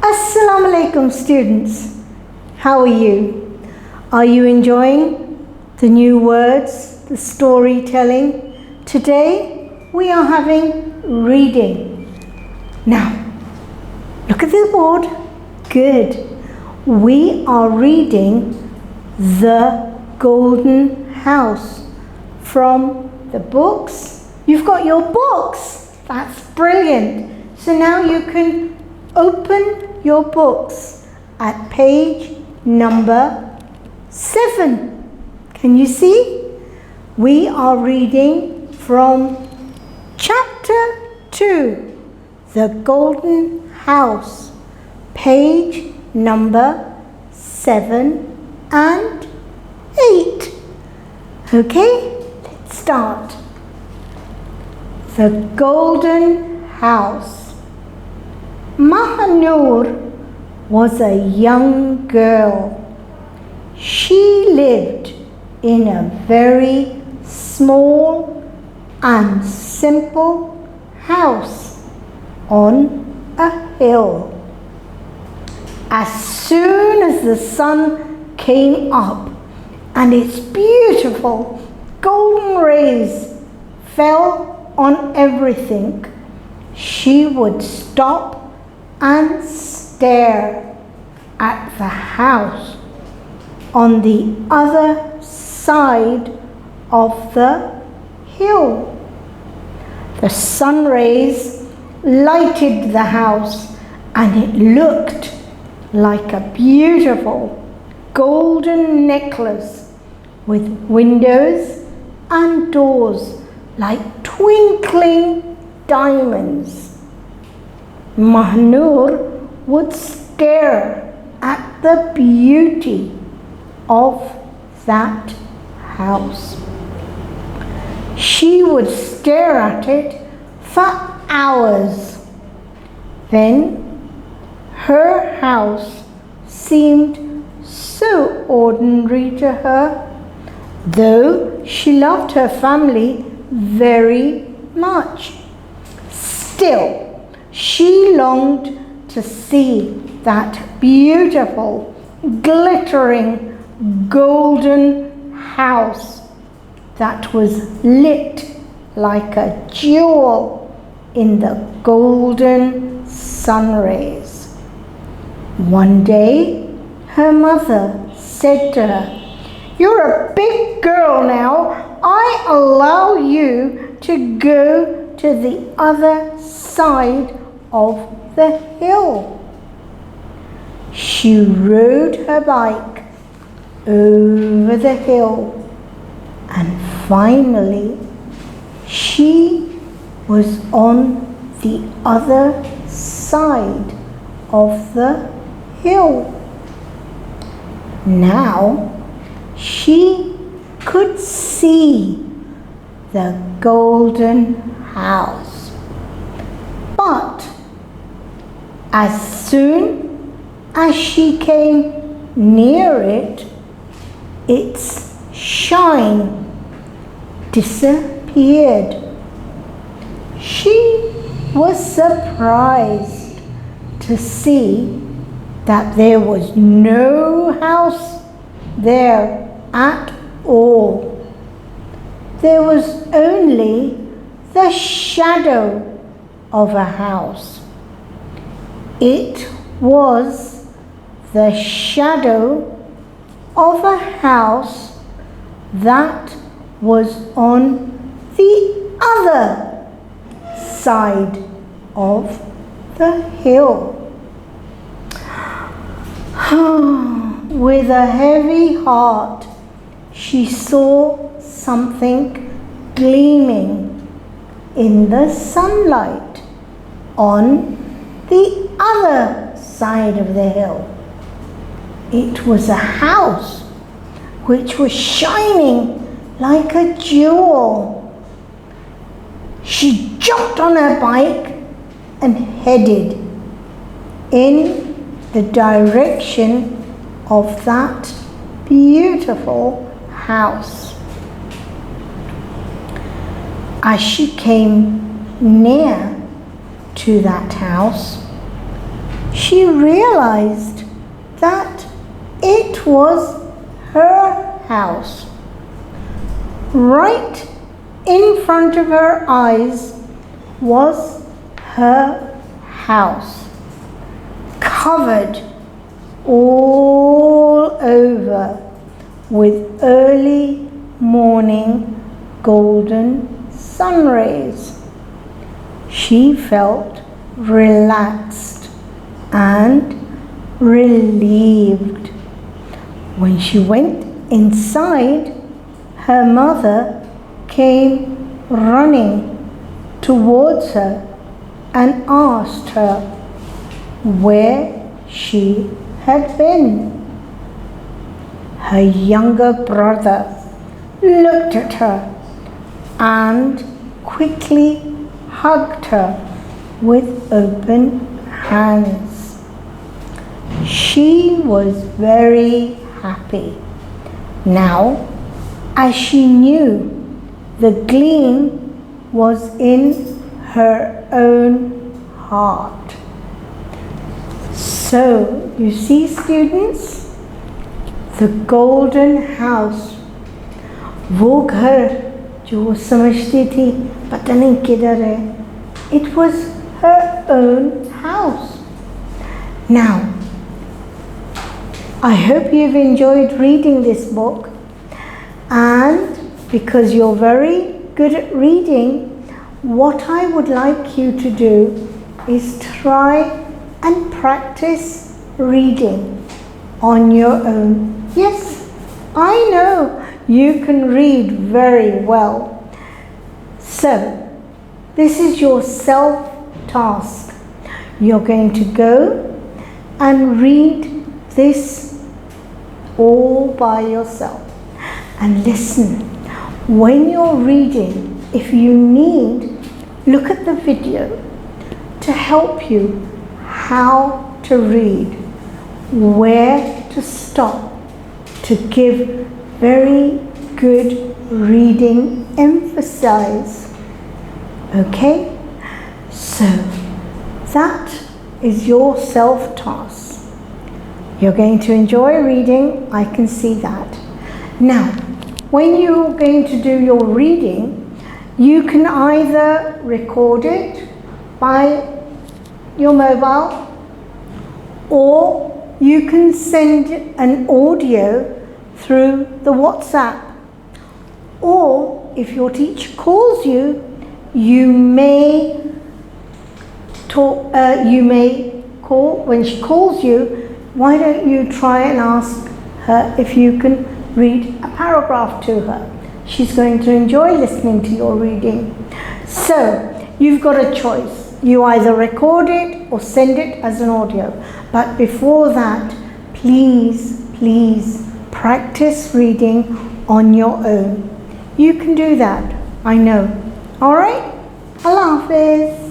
Assalamu alaikum students. How are you? Are you enjoying the new words, the storytelling? Today we are having reading. Now, look at the board. Good. We are reading The Golden House from the books. You've got your books. That's brilliant. So now you can open your books at page number 7. Can you see? We are reading from chapter 2, The Golden House, page number 7 and 8. Okay, let's start. The Golden House. Mahanur was a young girl. She lived in a very small and simple house on a hill. As soon as the sun came up and its beautiful golden rays fell on everything, she would stop and stare at the house on the other side of the hill. The sun rays lighted the house and it looked like a beautiful golden necklace with windows and doors like twinkling diamonds. Mahanur would stare at the beauty of that house. She would stare at it for hours. Then her house seemed so ordinary to her, though she loved her family very much. Still, she longed to see that beautiful, glittering, golden house that was lit like a jewel in the golden sun rays. One day, her mother said to her, "You're a big girl now. I allow you to go to the other side of the hill." She rode her bike over the hill and finally she was on the other side of the hill. Now she could see the golden house. But as soon as she came near it, its shine disappeared. She was surprised to see that there was no house there at all. There was only the shadow of a house. It was the shadow of a house that was on the other side of the hill. With a heavy heart, she saw something gleaming in the sunlight on the other side of the hill. It was a house which was shining like a jewel. She jumped on her bike and headed in the direction of that beautiful house. As she came near to that house, she realized that it was her house. Right in front of her eyes was her house, covered all over with early morning golden sun rays. She felt relaxed and relieved. When she went inside, her mother came running towards her and asked her where she had been. Her younger brother looked at her and quickly hugged her with open hands. She was very happy now, as she knew the gleam was in her own heart. So, you see, students, the golden house, वो घर जो वो समझती थी पता नहीं किधर है, it was her own house. Now, I hope you've enjoyed reading this book, and because you're very good at reading, what I would like you to do is try and practice reading on your own. Yes, I know you can read very well. So, this is your self-task. You're going to go and read this all by yourself. And listen, when you're reading, if you need, look at the video to help you how to read, where to stop, to give very good reading emphasis. Okay? So, that is your self-task. You're going to enjoy reading, I can see that. Now, when you're going to do your reading, you can either record it by your mobile, or you can send an audio through the WhatsApp. Or if your teacher calls you, you may call, when she calls you, why don't you try and ask her if you can read a paragraph to her. She's going to enjoy listening to your reading. So, you've got a choice. You either record it or send it as an audio. But before that, please, please practice reading on your own. You can do that, I know. All right? Allah Hafiz.